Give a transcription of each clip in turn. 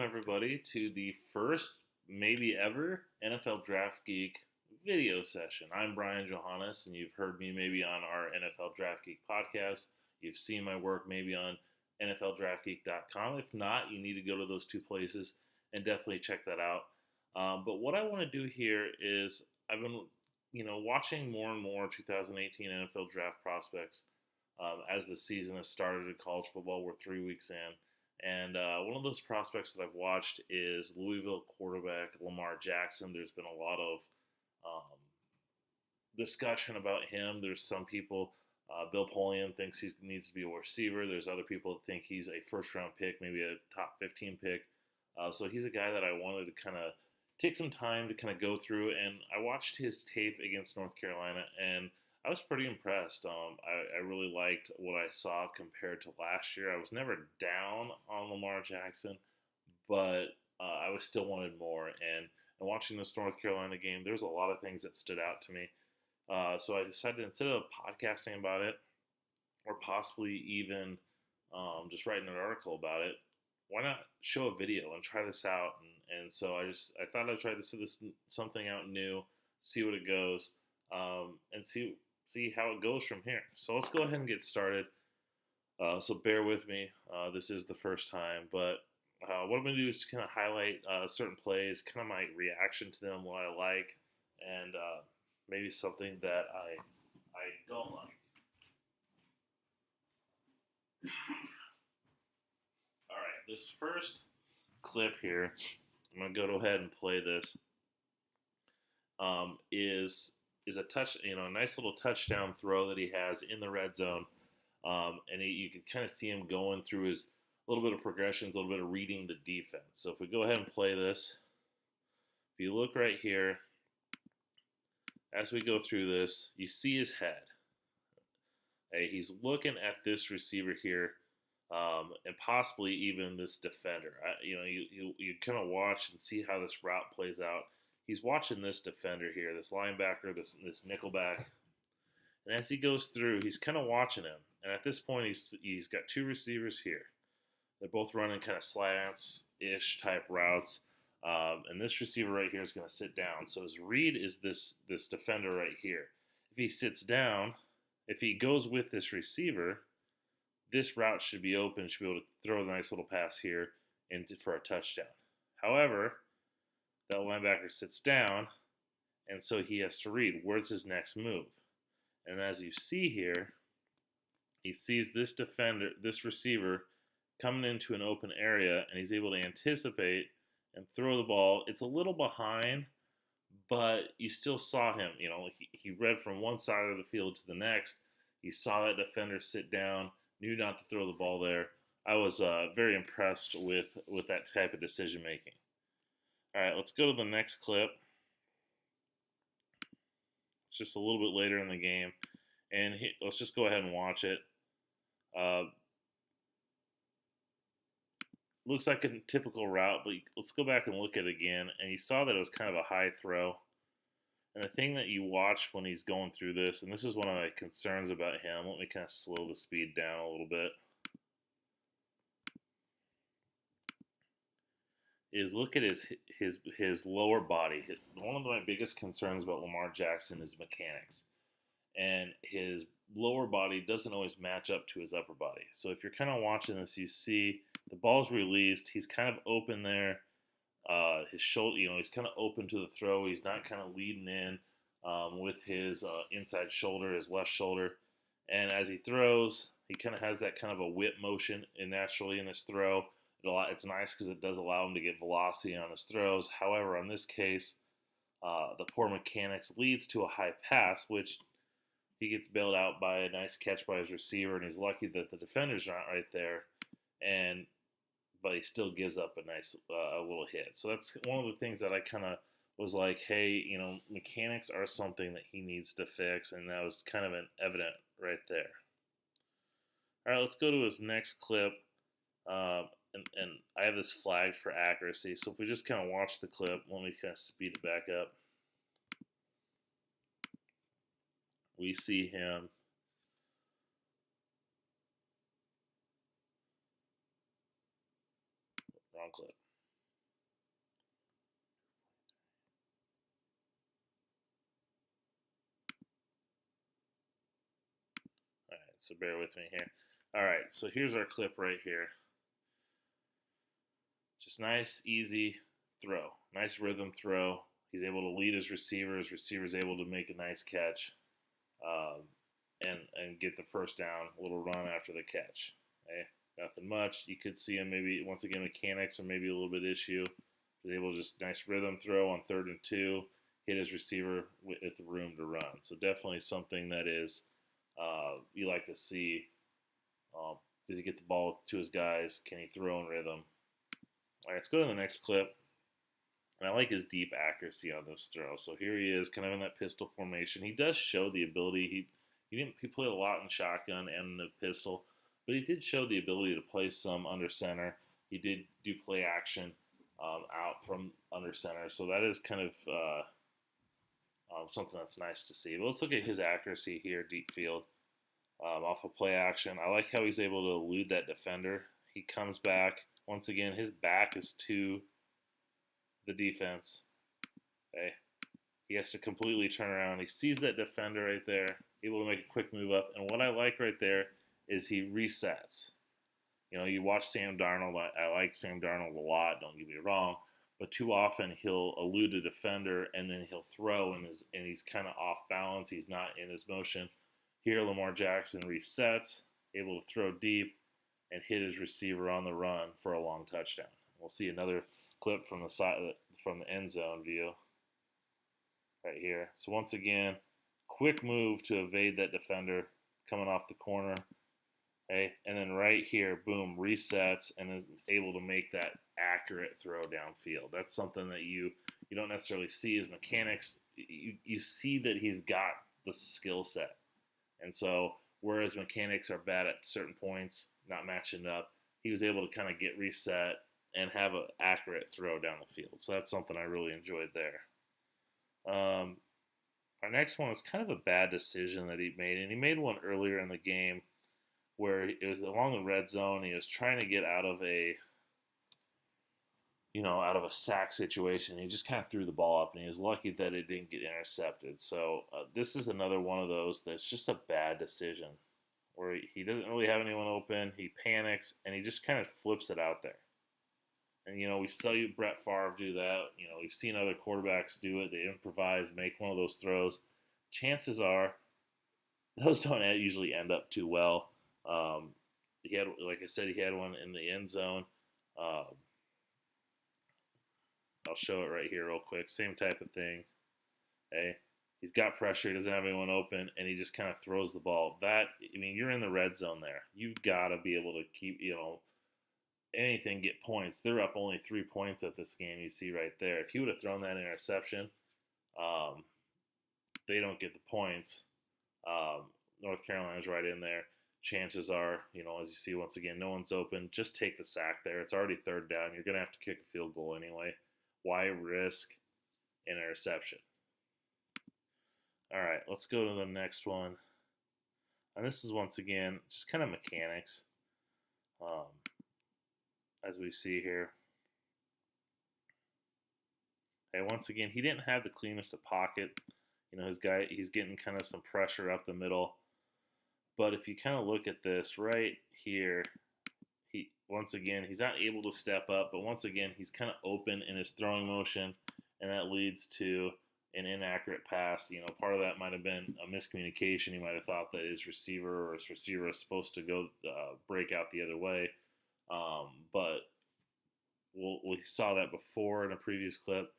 everybody, to the first, maybe ever, NFL Draft Geek video session. I'm Brian Johannes, and you've heard me maybe on our NFL Draft Geek podcast. You've seen my work maybe on NFLDraftGeek.com. If not, you need to go to those two places and definitely check that out. But what I want to do here is I've been, watching more and more 2018 NFL draft prospects as the season has started in college football. We're 3 weeks in. And one of those prospects that I've watched is Louisville quarterback Lamar Jackson. There's been a lot of discussion about him. There's some people, Bill Polian thinks he needs to be a receiver. There's other people that think he's a first-round pick, maybe a top 15 pick. So he's a guy that I wanted to kind of take some time to kind of go through. And I watched his tape against North Carolina, and I was pretty impressed. I really liked what I saw compared to last year. I was never down on Lamar Jackson, but I was still wanted more. And watching this North Carolina game, there's a lot of things that stood out to me. So I decided, instead of podcasting about it, or possibly even just writing an article about it, why not show a video and try this out? And so I thought I'd try this something out new, see what it goes, and see how it goes from here. So let's go ahead and get started. So bear with me. This is the first time, but what I'm going to do is just kind of highlight certain plays, kind of my reaction to them, what I like, and maybe something that I don't like. All right, this first clip here, I'm going to go ahead and play this, is a touch, a nice little touchdown throw that he has in the red zone. And you can kind of see him going through his little bit of progressions, a little bit of reading the defense. So if we go ahead and play this, if you look right here, as we go through this, you see his head. Hey, he's looking at this receiver here, and possibly even this defender. You kind of watch and see how this route plays out. He's watching this defender here, this linebacker, this nickelback. And as he goes through, he's kind of watching him. And at this point, he's got two receivers here. They're both running kind of slants-ish type routes. And this receiver right here is going to sit down. So his read is this defender right here. If he sits down, if he goes with this receiver, this route should be open. Should be able to throw a nice little pass here for a touchdown. However, that linebacker sits down, and so he has to read, where's his next move? And as you see here, he sees this receiver coming into an open area, and he's able to anticipate and throw the ball. It's a little behind, but you still saw him. He read from one side of the field to the next. He saw that defender sit down, knew not to throw the ball there. I was very impressed with that type of decision making. All right, let's go to the next clip. It's just a little bit later in the game, and let's just go ahead and watch it. Looks like a typical route, but let's go back and look at it again. And you saw that it was kind of a high throw. And the thing that you watch when he's going through this, and this is one of my concerns about him, let me kind of slow the speed down a little bit, is look at his lower body. One of my biggest concerns about Lamar Jackson is mechanics. And his lower body doesn't always match up to his upper body. So if you're kind of watching this, you see the ball's released. He's kind of open there. His shoulder, he's kind of open to the throw. He's not kind of leading in with his inside shoulder, his left shoulder. And as he throws, he kind of has that kind of a whip motion naturally in his throw. It's nice because it does allow him to get velocity on his throws. However, on this case, the poor mechanics leads to a high pass, which he gets bailed out by a nice catch by his receiver, and he's lucky that the defender's not right there. But he still gives up a nice a little hit. So that's one of the things that I kind of was like, hey, mechanics are something that he needs to fix, and that was kind of evident right there. All right, let's go to his next clip. And I have this flagged for accuracy. So if we just kind of watch the clip, let me kind of speed it back up. We see him wrong clip. so bear with me here. All right, so here's our clip right here. Just nice, easy throw. Nice rhythm throw. He's able to lead his receiver. His receiver's able to make a nice catch and get the first down, a little run after the catch. Okay? Nothing much. You could see him maybe, once again, mechanics or maybe a little bit issue. He's able to just nice rhythm throw on 3rd and 2, hit his receiver with the room to run. So definitely something that is you like to see. Does he get the ball to his guys? Can he throw in rhythm? All right, let's go to the next clip. And I like his deep accuracy on this throw. So here he is, kind of in that pistol formation. He does show the ability. He played a lot in shotgun and in the pistol, but he did show the ability to play some under center. He did do play action out from under center. So that is kind of something that's nice to see. But let's look at his accuracy here, deep field, off of play action. I like how he's able to elude that defender. He comes back. Once again, his back is to the defense. Okay. He has to completely turn around. He sees that defender right there, able to make a quick move up. And what I like right there is he resets. You know, you watch Sam Darnold. I like Sam Darnold a lot, don't get me wrong. But too often he'll elude a defender and then he'll throw and he's kind of off balance. He's not in his motion. Here, Lamar Jackson resets, able to throw deep and hit his receiver on the run for a long touchdown. We'll see another clip from the side, from the end zone view right here. So once again, quick move to evade that defender coming off the corner. Okay, and then right here, boom, resets and is able to make that accurate throw downfield. That's something that you don't necessarily see as mechanics. You see that he's got the skill set. And so whereas mechanics are bad at certain points, not matching up, he was able to kind of get reset and have an accurate throw down the field. So that's something I really enjoyed there. Our next one was kind of a bad decision that he made, and he made one earlier in the game where it was along the red zone. He was trying to get out of a sack situation. He just kind of threw the ball up, and he was lucky that it didn't get intercepted. So this is another one of those that's just a bad decision where he doesn't really have anyone open. He panics, and he just kind of flips it out there. And, we saw Brett Favre do that. We've seen other quarterbacks do it. They improvise, make one of those throws. Chances are those don't usually end up too well. He had, like I said, he had one in the end zone. I'll show it right here real quick. Same type of thing. Okay. He's got pressure. He doesn't have anyone open, and he just kind of throws the ball. You're in the red zone there. You've got to be able to keep, anything get points. They're up only 3 points at this game. You see right there. If he would have thrown that interception, they don't get the points. North Carolina's right in there. Chances are, as you see once again, no one's open. Just take the sack there. It's already 3rd down. You're going to have to kick a field goal anyway. Why risk an interception? All right, let's go to the next one. And this is once again just kind of mechanics. As we see here. Okay, once again, he didn't have the cleanest of pocket. He's getting kind of some pressure up the middle. But if you kind of look at this right here, once again, he's not able to step up, but once again, he's kind of open in his throwing motion, and that leads to an inaccurate pass. Part of that might have been a miscommunication. He might have thought that his receiver is supposed to go break out the other way. But we saw that before in a previous clip,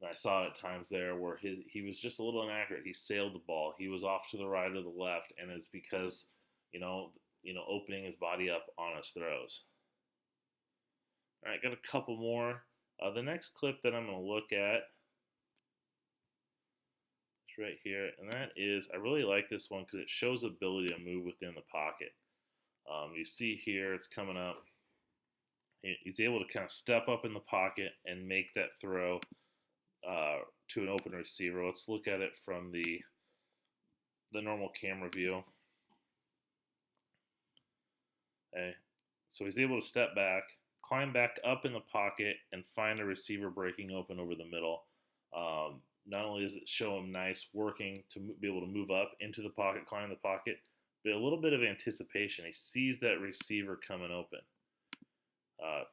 and I saw it at times there where he was just a little inaccurate. He sailed the ball. He was off to the right or the left, and it's because opening his body up on his throws. All right, got a couple more. The next clip that I'm going to look at is right here, and that is, I really like this one because it shows ability to move within the pocket. You see here, it's coming up. He's able to kind of step up in the pocket and make that throw to an open receiver. Let's look at it from the normal camera view. Okay. So he's able to step back, climb back up in the pocket, and find a receiver breaking open over the middle. Not only does it show him nice working to be able to move up into the pocket, climb the pocket, a little bit of anticipation. He sees that receiver coming open.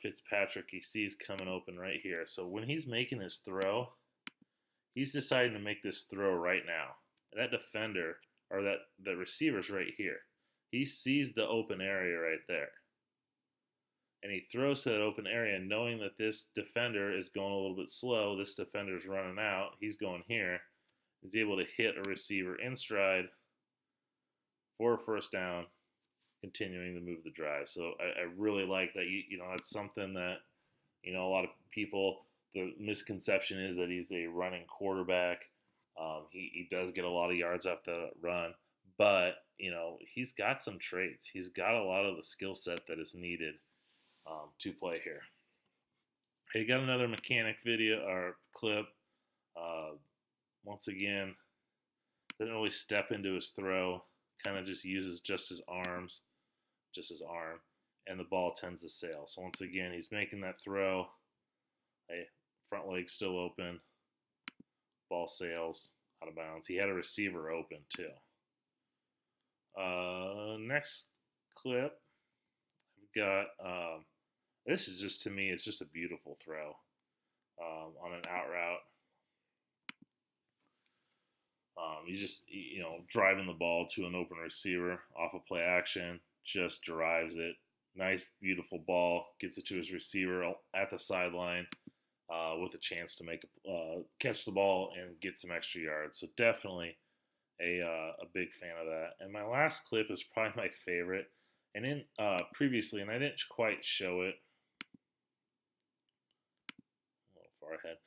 Fitzpatrick, he sees coming open right here. So when he's making his throw, he's deciding to make this throw right now. And that defender, or the receiver's right here. He sees the open area right there. And he throws to that open area knowing that this defender is going a little bit slow. This defender's running out. He's going here. He's able to hit a receiver in stride for a first down, continuing to move the drive. So I really like that. That's something that, a lot of people, the misconception is that he's a running quarterback. He does get a lot of yards off the run, but, he's got some traits. He's got a lot of the skill set that is needed to play here. Hey, got another mechanic video or clip. Once again, doesn't really step into his throw. Kind of just uses just his arm, and the ball tends to sail. So once again, he's making that throw. Hey, front leg still open. Ball sails out of bounds. He had a receiver open too. Next clip, we've got. This is just, to me, it's just a beautiful throw on an out route. You just, driving the ball to an open receiver off of play action, just drives it. Nice, beautiful ball, gets it to his receiver at the sideline with a chance to catch the ball and get some extra yards. So definitely a big fan of that. And my last clip is probably my favorite. And in previously, and I didn't quite show it, a little far ahead.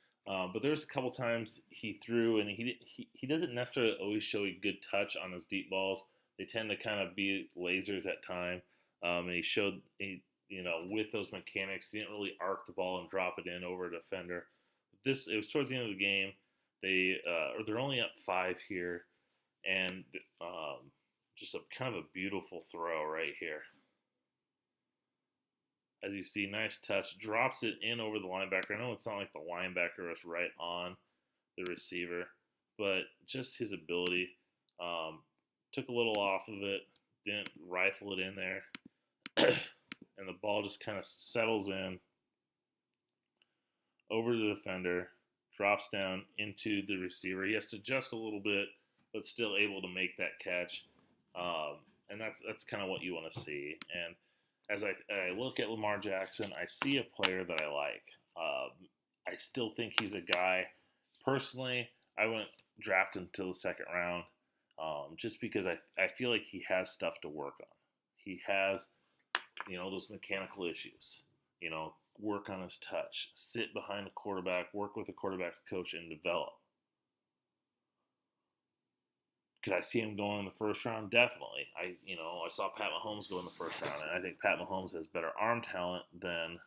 But there's a couple times he threw, and he doesn't necessarily always show a good touch on his deep balls. They tend to kind of be lasers at time. And he showed, with those mechanics, he didn't really arc the ball and drop it in over a defender. It was towards the end of the game. They're only up 5 here, and just a kind of a beautiful throw right here. As you see, nice touch, drops it in over the linebacker. I know it's not like the linebacker was right on the receiver, but just his ability, took a little off of it, didn't rifle it in there, and the ball just kind of settles in over the defender, drops down into the receiver. He has to adjust a little bit, but still able to make that catch, and that's kind of what you want to see. And as I look at Lamar Jackson, I see a player that I like. I still think he's a guy. Personally, I wouldn't draft him until the second round, just because I feel like he has stuff to work on. He has, those mechanical issues. Work on his touch, sit behind the quarterback, work with the quarterback's coach, and develop. Could I see him going in the first round? Definitely. I saw Pat Mahomes go in the first round, and I think Pat Mahomes has better arm talent than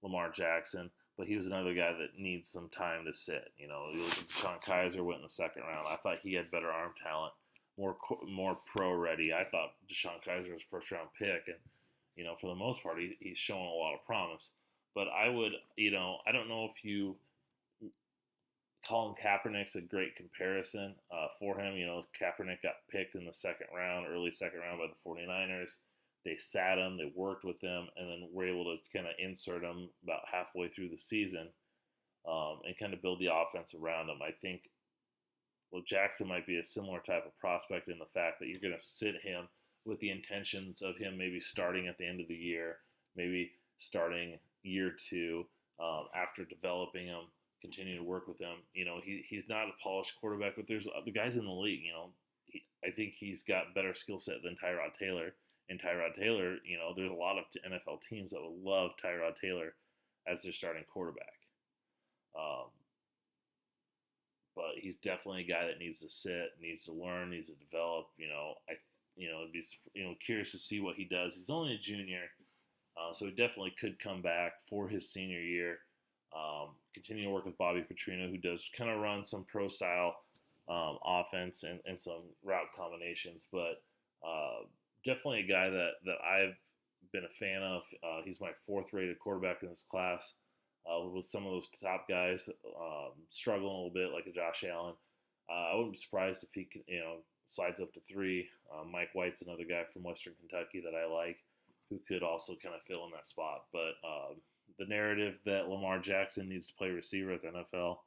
Lamar Jackson, but he was another guy that needs some time to sit. You look at DeShone Kizer went in the second round. I thought he had better arm talent, more pro ready. I thought DeShone Kizer was a first round pick, and for the most part, he's showing a lot of promise. But I would, I don't know if you. Colin Kaepernick's a great comparison for him. Kaepernick got picked in the early second round by the 49ers. They sat him, they worked with him, and then were able to kind of insert him about halfway through the season and kind of build the offense around him. I think Jackson might be a similar type of prospect in the fact that you're going to sit him with the intentions of him maybe starting at the end of the year, maybe starting year 2 after developing him. Continue to work with him. He's not a polished quarterback, but there's the guys in the league. I think he's got better skill set than Tyrod Taylor. And Tyrod Taylor, there's a lot of NFL teams that would love Tyrod Taylor as their starting quarterback. But he's definitely a guy that needs to sit, needs to learn, needs to develop. I'd be curious to see what he does. He's only a junior, so he definitely could come back for his senior year. Continue to work with Bobby Petrino, who does kind of run some pro-style offense and some route combinations, but definitely a guy that I've been a fan of. He's my 4th-rated quarterback in this class, with some of those top guys struggling a little bit, like a Josh Allen. I wouldn't be surprised if he slides up to 3. Mike White's another guy from Western Kentucky that I like, who could also kind of fill in that spot. But the narrative that Lamar Jackson needs to play receiver at the NFL,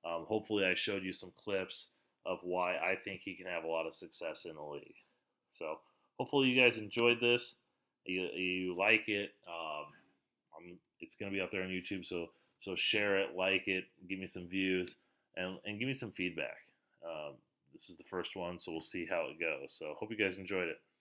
hopefully I showed you some clips of why I think he can have a lot of success in the league. So hopefully you guys enjoyed this. You like it. It's going to be out there on YouTube, so share it, like it, give me some views, and give me some feedback. This is the first one, so we'll see how it goes. So hope you guys enjoyed it.